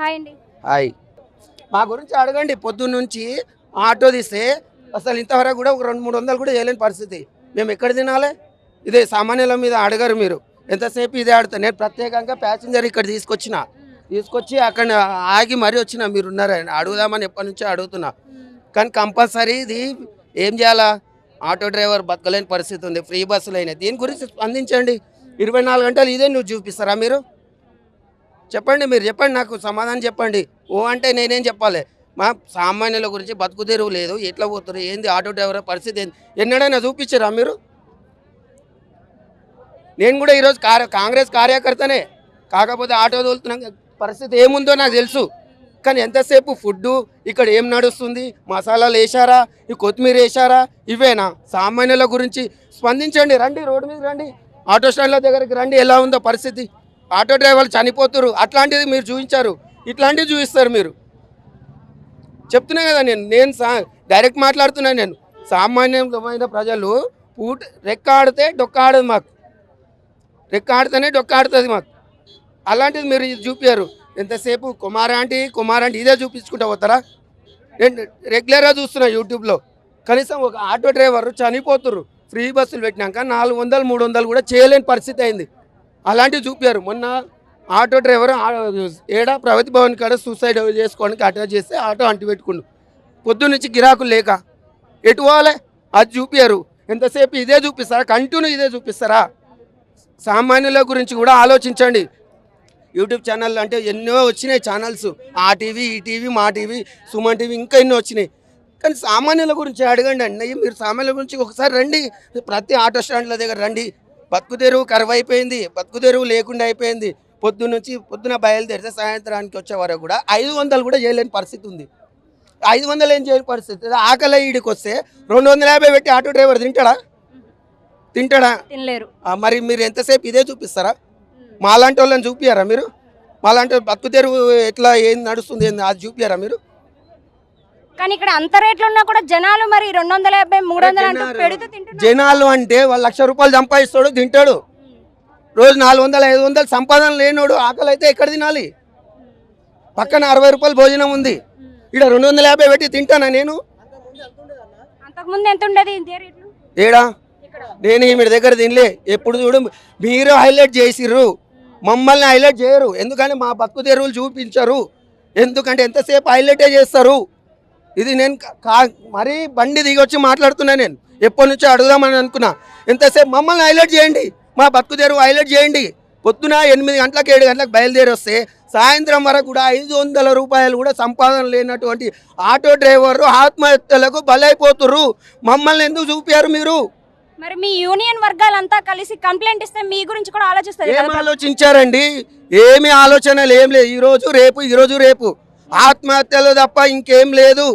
Hi అండి. Hi. మా గురించి అడగండి. పొద్దున్న నుంచి ఆటో తీస్తే అసలు ఇంతవరకు కూడా ఒక 200-300 కూడా చేయలేని పరిస్థితి. మేము ఎక్కడ తినాలి? ఇదే సామాన్యుల మీద అడగరు మీరు. ఎంతసేపు ఇదే ఆడుతారు. నేను ప్రత్యేకంగా ప్యాసింజర్ ఇక్కడ తీసుకొచ్చి అక్కడ ఆగి మరీ వచ్చిన. మీరు ఉన్నారని అడుగుదామని ఎప్పటి నుంచో అడుగుతున్నా. కానీ కంపల్సరీ ఇది ఏం చేయాలా? ఆటో డ్రైవర్ బతకలేని పరిస్థితి ఉంది. ఫ్రీ బస్సులు అయినాయి. దీని గురించి స్పందించండి. 24 గంటలు ఇదే నువ్వు చూపిస్తారా మీరు? చెప్పండి, మీరు చెప్పండి, నాకు సమాధానం చెప్పండి. ఓ అంటే నేనేం చెప్పాలి? మా సామాన్యుల గురించి బతుకు తెరువు లేదు. ఎట్లా పోతారు ఏంది? ఆటో డ్రైవర్ పరిస్థితి ఏంది? ఎన్నడైనా చూపించారా మీరు? నేను కూడా ఈరోజు కాంగ్రెస్ కార్యకర్తనే. కాకపోతే ఆటో తోలుతున్న పరిస్థితి ఏముందో నాకు తెలుసు. కానీ ఎంతసేపు ఫుడ్డు ఇక్కడ ఏం నడుస్తుంది? మసాలాలు వేశారా? ఈ కొత్తిమీర వేశారా? ఇవేనా? సామాన్యుల గురించి స్పందించండి. రండి, రోడ్డు మీద రండి, ఆటో స్టాండ్ల దగ్గరికి రండి. ఎలా ఉందో పరిస్థితి? ఆటో డ్రైవర్లు చనిపోతున్నారు. అట్లాంటిది మీరు చూపించారు, ఇట్లాంటివి చూపిస్తారు మీరు. చెప్తున్నా కదా, నేను డైరెక్ట్ మాట్లాడుతున్నాను. నేను సామాన్యమైన ప్రజలు రెక్క ఆడితే డొక్క ఆడదు మాకు. రెక్క ఆడితేనే డొక్క ఆడుతుంది మాకు. అలాంటిది మీరు చూపించారు. ఎంతసేపు కుమారాంటి ఇదే చూపించుకుంటా పోతారా? నేను రెగ్యులర్గా చూస్తున్నా యూట్యూబ్లో. కనీసం ఒక ఆటో డ్రైవర్ చనిపోతున్నారు. ఫ్రీ బస్సులు పెట్టినాక 400-300 కూడా చేయలేని పరిస్థితి అయింది. అలాంటివి చూపారు. మొన్న ఆటో డ్రైవర్ ప్రగతి భవన్ కాడ సూసైడ్ చేసుకోవడానికి అటాచ్ చేస్తే ఆటో అంటి పెట్టుకుండు. పొద్దున్న నుంచి గిరాకులు లేక ఎటు పోవాలి? అది చూపారు. ఎంతసేపు ఇదే చూపిస్తారా? కంటిన్యూ ఇదే చూపిస్తారా? సామాన్యుల గురించి కూడా ఆలోచించండి. యూట్యూబ్ ఛానల్ అంటే ఎన్నో వచ్చినాయి ఛానల్స్. ఆ టీవీ, ఈ టీవీ, మా టీవీ, సుమన్ టీవీ, ఇంకా ఎన్నో వచ్చినాయి. కానీ సామాన్యుల గురించి అడగండి అండి. మీరు సామాన్యుల గురించి ఒకసారి రండి. ప్రతి ఆటో స్టాండ్ల దగ్గర రండి. బతుకు తెరువు కరువు అయిపోయింది. బతుకు తెరువు లేకుండా అయిపోయింది. పొద్దున బయలుదేరితే సాయంత్రానికి వచ్చే వరకు కూడా 500 కూడా చేయలేని పరిస్థితి ఉంది. 500 ఏం చేయలేని పరిస్థితి. ఆకలి ఈడికి వస్తే 250 పెట్టి ఆటో డ్రైవర్ తింటాడా? తినలేరు. మరి మీరు ఎంతసేపు ఇదే చూపిస్తారా? మాలాంటి వాళ్ళని చూపియారా మీరు? మాలాంటి బతుకు తెరువు ఎట్లా ఏం నడుస్తుంది అది చూపియారా మీరు? కానీ ఇక్కడ అంత రేట్లు ఉన్నా కూడా జనాలు మరి 250-300 పెడితే తింటున్నారు. జనాలు అంటే వాళ్ళు 1,00,000 రూపాయలు సంపాదిస్తాడు, తింటాడు. రోజు 400-500 సంపాదన లేనోడు ఆకలి అయితే ఎక్కడ తినాలి? పక్కన 60 రూపాయలు భోజనం ఉంది. ఇక్కడ 250 పెట్టి తింటానా నేను? అంతకుముందు ఎంత ఉండేది ఏడా? నేను మీ దగ్గర తినలే. ఎప్పుడు చూడు మీరు హైలైట్ చేసిర్రు, మమ్మల్ని హైలైట్ చేయరు. ఎందుకంటే మా బతుకు తెరువులు చూపించరు. ఎందుకంటే ఎంతసేపు హైలైటే చేస్తారు. ఇది నేను మరీ బండి దిగి వచ్చి మాట్లాడుతున్నా. నేను ఎప్పటి నుంచో అడుగుదామని అనుకున్నా. ఎంతసేపు మమ్మల్ని హైలైట్ చేయండి, మా బతుకు తెరువు హైలైట్ చేయండి. పొద్దున 8 గంటలకు 7 గంటలకు బయలుదేరి వస్తే సాయంత్రం వరకు కూడా 500 రూపాయలు కూడా సంపాదన లేనటువంటి ఆటో డ్రైవర్లు ఆత్మహత్యలకు బలైపోతుర్రు. మమ్మల్ని ఎందుకు చూపారు మీరు? మరి మీ యూనియన్ వర్గాలంతా కలిసి కంప్లైంట్ ఇస్తే మీ గురించి కూడా ఆలోచిస్తారు. ఏం ఆలోచించారండి? ఏమి ఆలోచనలు ఏం లేదు. ఈరోజు రేపు ఆత్మహత్యలు తప్ప ఇంకేం లేదు.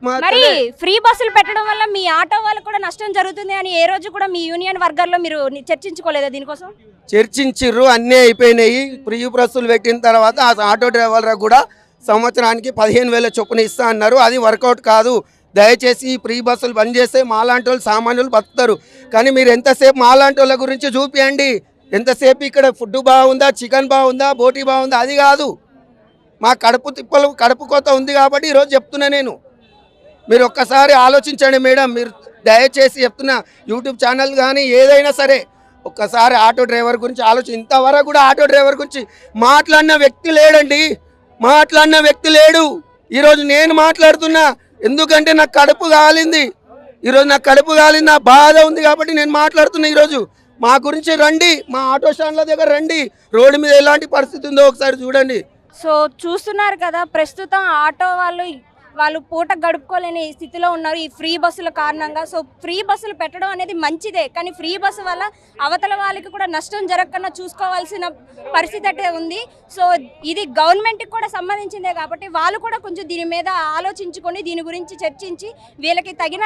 మరి ఫ్రీ బస్సులు పెట్టడం వల్ల మీ ఆటో వాళ్ళు కూడా నష్టం జరుగుతుంది అని ఏ రోజు కూడా మీ యూనియన్ వర్గాల్లో మీరు చర్చించుకోలేదా? దీనికోసం చర్చించిర్రు, అన్నీ అయిపోయినాయి. ఫ్రీ బస్సులు పెట్టిన తర్వాత ఆ ఆటో డ్రైవర్లకు కూడా సంవత్సరానికి 15,000 చొప్పున ఇస్తా అన్నారు. అది వర్కౌట్ కాదు. దయచేసి ఈ ఫ్రీ బస్సులు బంద్ చేస్తే మాలాంటి వాళ్ళు సామాన్యులు బతుకుతారు. కానీ మీరు ఎంతసేపు మాలాంటి వాళ్ళ గురించి చూపియండి. ఎంతసేపు ఇక్కడ ఫుడ్ బాగుందా, చికెన్ బాగుందా, బోటీ బాగుందా, అది కాదు. మా కడుపు కోత ఉంది కాబట్టి ఈరోజు చెప్తున్నా నేను. మీరు ఒక్కసారి ఆలోచించండి మేడం. మీరు దయచేసి చెప్తున్నా, యూట్యూబ్ ఛానల్ కానీ ఏదైనా సరే ఒక్కసారి ఆటో డ్రైవర్ గురించి ఇంతవరకు కూడా ఆటో డ్రైవర్ గురించి మాట్లాడిన వ్యక్తి లేడండి. మాట్లాడిన వ్యక్తి లేడు. ఈరోజు నేను మాట్లాడుతున్నా. ఎందుకంటే నాకు కడుపు కాలింది. ఈరోజు నాకు కడుపు కాలింది, నా బాధ ఉంది కాబట్టి నేను మాట్లాడుతున్నా. ఈరోజు మా గురించి రండి, మా ఆటో స్టాండ్ల దగ్గర రండి. రోడ్డు మీద ఎలాంటి పరిస్థితి ఉందో ఒకసారి చూడండి. సో చూస్తున్నారు కదా, ప్రస్తుతం ఆటో వాళ్ళు పూట గడుపుకోలేని స్థితిలో ఉన్నారు ఈ ఫ్రీ బస్సుల కారణంగా. సో ఫ్రీ బస్సులు పెట్టడం అనేది మంచిదే, కానీ ఫ్రీ బస్సు వల్ల అవతల వాళ్ళకి కూడా నష్టం జరగకుండా చూసుకోవాల్సిన పరిస్థితి అయితే ఉంది. సో ఇది గవర్నమెంట్కి కూడా సంబంధించిందే కాబట్టి వాళ్ళు కూడా కొంచెం దీని మీద ఆలోచించుకొని దీని గురించి చర్చించి వీళ్ళకి తగిన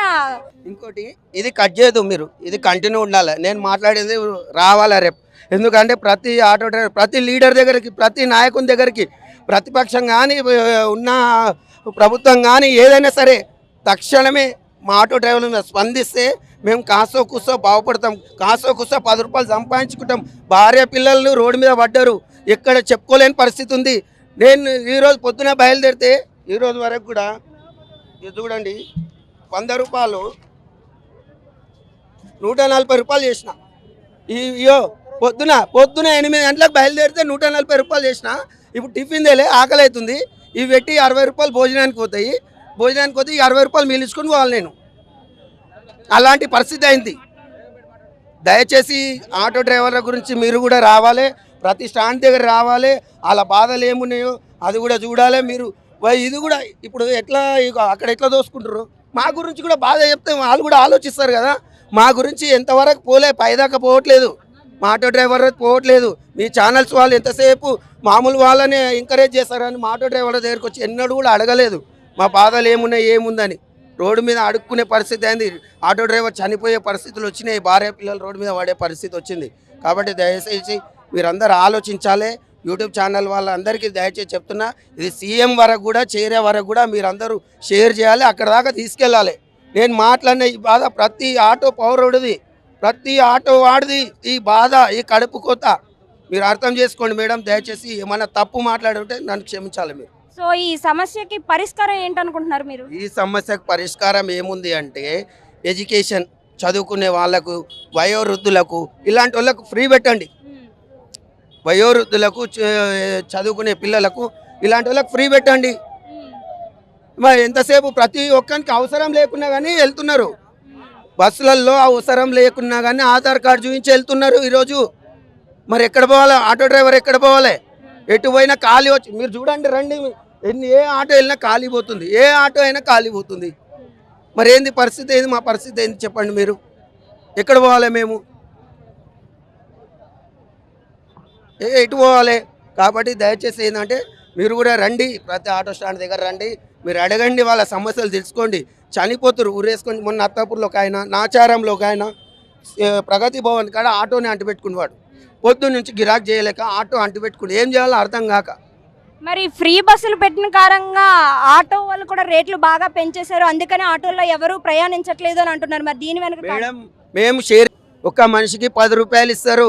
ఇంకోటి ఇది కట్ చేయదు. మీరు ఇది కంటిన్యూ ఉండాలి. నేను మాట్లాడేది రావాలా రేపు. ఎందుకంటే ప్రతి ఆటో డ్రైవర్, ప్రతి లీడర్ దగ్గరికి, ప్రతి నాయకుని దగ్గరికి, ప్రతిపక్షం కానీ ఉన్న ప్రభుత్వం కానీ ఏదైనా సరే తక్షణమే మా ఆటో డ్రైవర్లను స్పందిస్తే మేము కాసో కూసో బాగుపడతాం. కాసో కూసో 10 రూపాయలు సంపాదించుకుంటాం. భార్య పిల్లలు రోడ్డు మీద పడ్డారు, ఎక్కడ చెప్పుకోలేని పరిస్థితి ఉంది. నేను ఈరోజు పొద్దున బయలుదేరితే ఈరోజు వరకు కూడా ఇది చూడండి 100 రూపాయలు 140 రూపాయలు చేసిన. ఇయో పొద్దున 8 గంటలకు బయలుదేరితే 140 రూపాయలు చేసిన. ఇప్పుడు టిఫిన్ తెలే ఆకలి అవుతుంది, ఇవి పెట్టి 60 రూపాయలు భోజనానికి పోతాయి. భోజనానికి పోతే ఈ 60 రూపాయలు మిగిలించుకొని పోవాలి నేను. అలాంటి పరిస్థితి అయింది. దయచేసి ఆటో డ్రైవర్ల గురించి మీరు కూడా రావాలి, ప్రతి స్టాండ్ దగ్గర రావాలి, వాళ్ళ బాధలు ఏమున్నాయో అది కూడా చూడాలి మీరు. ఇది కూడా ఇప్పుడు ఎట్లా అక్కడ ఎట్లా దోసుకుంటారు, మా గురించి కూడా బాధ చెప్తే వాళ్ళు కూడా ఆలోచిస్తారు కదా. మా గురించి ఎంతవరకు పోలే, పైదాకా పోవట్లేదు, మా ఆటో డ్రైవర్ పోవట్లేదు. మీ ఛానల్స్ వాళ్ళు ఎంతసేపు మామూలు వాళ్ళనే ఎంకరేజ్ చేస్తారని మా ఆటో డ్రైవర్ల దగ్గరికి వచ్చి ఎన్నడూ కూడా అడగలేదు మా బాధలు ఏమున్నాయి ఏముందని. రోడ్డు మీద అడుక్కునే పరిస్థితి అయింది, ఆటో డ్రైవర్ చనిపోయే పరిస్థితులు వచ్చినాయి, భార్య పిల్లలు రోడ్డు మీద పడే పరిస్థితి వచ్చింది. కాబట్టి దయచేసి మీరందరూ ఆలోచించాలి. యూట్యూబ్ ఛానల్ వాళ్ళందరికీ దయచేసి చెప్తున్నా, ఇది సీఎం వరకు కూడా చేరే వరకు కూడా మీరందరూ షేర్ చేయాలి, అక్కడ దాకా తీసుకెళ్ళాలి. నేను మాట్లాడిన ఈ బాధ ప్రతి ఆటో పౌరుడిది, ప్రతి ఆటో వాడిది ఈ బాధ, ఈ కడుపు కోత మీరు అర్థం చేసుకోండి మేడం. దయచేసి ఏమైనా తప్పు మాట్లాడుంటే నన్ను క్షమించాలి మీరు. సో ఈ సమస్యకి పరిష్కారం ఏంటనుకుంటున్నారు మీరు? ఈ సమస్యకు పరిష్కారం ఏముంది అంటే ఎడ్యుకేషన్, చదువుకునే వాళ్ళకు, వయోవృద్ధులకు, ఇలాంటి వాళ్ళకు ఫ్రీ పెట్టండి. వయోవృద్ధులకు, చదువుకునే పిల్లలకు, ఇలాంటి వాళ్ళకు ఫ్రీ పెట్టండి. మరి ఎంతసేపు ప్రతి ఒక్కరికి అవసరం లేకున్నా కానీ వెళ్తున్నారు, బస్సులలో అవసరం లేకున్నా కానీ ఆధార్ కార్డు చూపించి వెళ్తున్నారు ఈరోజు. మరి ఎక్కడ పోవాలి ఆటో డ్రైవర్, ఎక్కడ పోవాలి? ఎటు పోయినా ఖాళీ వచ్చి మీరు చూడండి, రండి, ఏ ఆటో వెళ్ళినా ఖాళీ పోతుంది, ఏ ఆటో అయినా ఖాళీ పోతుంది. మరి ఏంది పరిస్థితి, ఏంది మా పరిస్థితి ఏంది చెప్పండి మీరు? ఎక్కడ పోవాలి మేము, ఎటు పోవాలి? కాబట్టి దయచేసి ఏంటంటే మీరు కూడా రండి, ప్రతి ఆటో స్టాండ్ దగ్గర రండి, మీరు అడగండి, వాళ్ళ సమస్యలు తెలుసుకోండి. చనిపోతురు ఊరేసుకొని. మొన్న అత్తాపూర్లో ఒక ఆయన, నాచారంలో ఒక ఆయన ప్రగతి భవన్ కాడ ఆటోని అంటిపెట్టుకునేవాడు. పొద్దున్న నుంచి గిరాక్ చేయలేక ఆటో అంటిపెట్టుకుని ఏం చేయాలో అర్థం కాక. మరి ఫ్రీ బస్సులు పెట్టిన కారణంగా ఆటో వాళ్ళు కూడా రేట్లు బాగా పెంచేశారు, అందుకని ఆటోల్లో ఎవరు ప్రయాణించట్లేదు అని అంటున్నారు. మరి దీని వెనక మేడం, మేము షేర్ ఒక మనిషికి 10 రూపాయలు ఇస్తారు,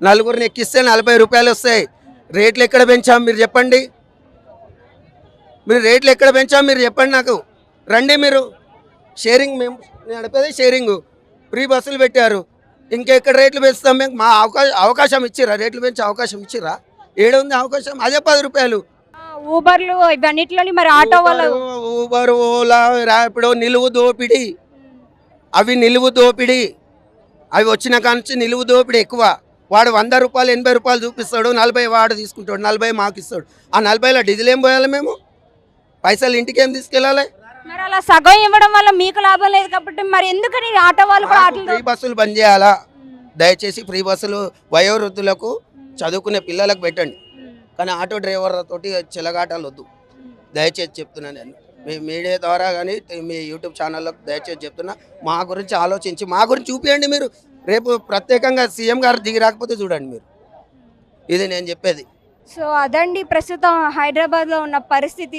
నలుగురిని ఎక్కిస్తే 40 రూపాయలు వస్తాయి. రేట్లు ఎక్కడ పెంచాం మీరు చెప్పండి? మీరు రేట్లు ఎక్కడ పెంచాం మీరు చెప్పండి నాకు. రండి మీరు. షేరింగ్ మేము నడిపేది షేరింగ్, ఫ్రీ బస్సులు పెట్టారు, ఇంకెక్కడ రేట్లు పెంచుతాం మేము? మా అవకాశం ఇచ్చిరా, రేట్లు పెంచే అవకాశం ఇచ్చిరా? ఏడుంది అవకాశం? అదే 10 రూపాయలు. ఊబర్లు ఇవన్నిటిలోని మరి ఆటో వాళ్ళు, ఊబర్, ఓలా, ర్యాపిడో నిలువు దోపిడీ. అవి నిలువు దోపిడీ, అవి వచ్చిన కాంచి నిలువు దోపిడీ ఎక్కువ. వాడు 100 రూపాయలు 80 రూపాయలు చూపిస్తాడు, 40 వాడు తీసుకుంటాడు, 40 మాకు ఇస్తాడు. ఆ 40లో డీజిల్ ఏం పోయాలి మేము? పైసలు ఇంటికి ఏం తీసుకెళ్ళాలి? మరి అలా సగం ఇవ్వడం వల్ల మీకు లాభం లేదు కాబట్టి మరి ఎందుకని ఆటో వాళ్ళు కూడా ఫ్రీ బస్సులు బంద్ చేయాలా? దయచేసి ఫ్రీ బస్సులు వయోవృద్ధులకు, చదువుకునే పిల్లలకు పెట్టండి, కానీ ఆటో డ్రైవర్లతోటి చెలగాటాలు వద్దు. దయచేసి చెప్తున్నాను నేను మీ మీడియా ద్వారా కానీ మీ యూట్యూబ్ ఛానల్లోకి దయచేసి చెప్తున్నా, మా గురించి ఆలోచించి మా గురించి చూపించండి మీరు. రేపు ప్రత్యేకంగా సీఎం గారు దిగి రాకపోతే చూడండి మీరు. ఇది నేను చెప్పేది. సో అదండి ప్రస్తుతం హైదరాబాద్లో ఉన్న పరిస్థితి.